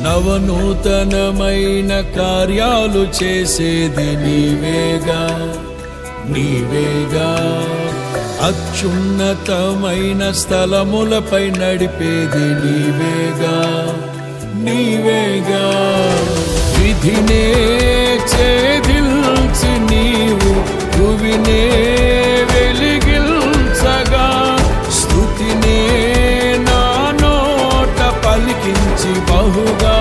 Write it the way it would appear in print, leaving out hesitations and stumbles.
నవనూతనమైన కార్యాలు చేసేది నీవేగా నీవేగా. అత్యున్నతమైన స్థలములపై నడిపేది నీవేగా నీవేగా. విధినే ఛేదించి నీవు భువినే వెలిగించగా, స్తుతినే నా నోట పలికించి బహుగా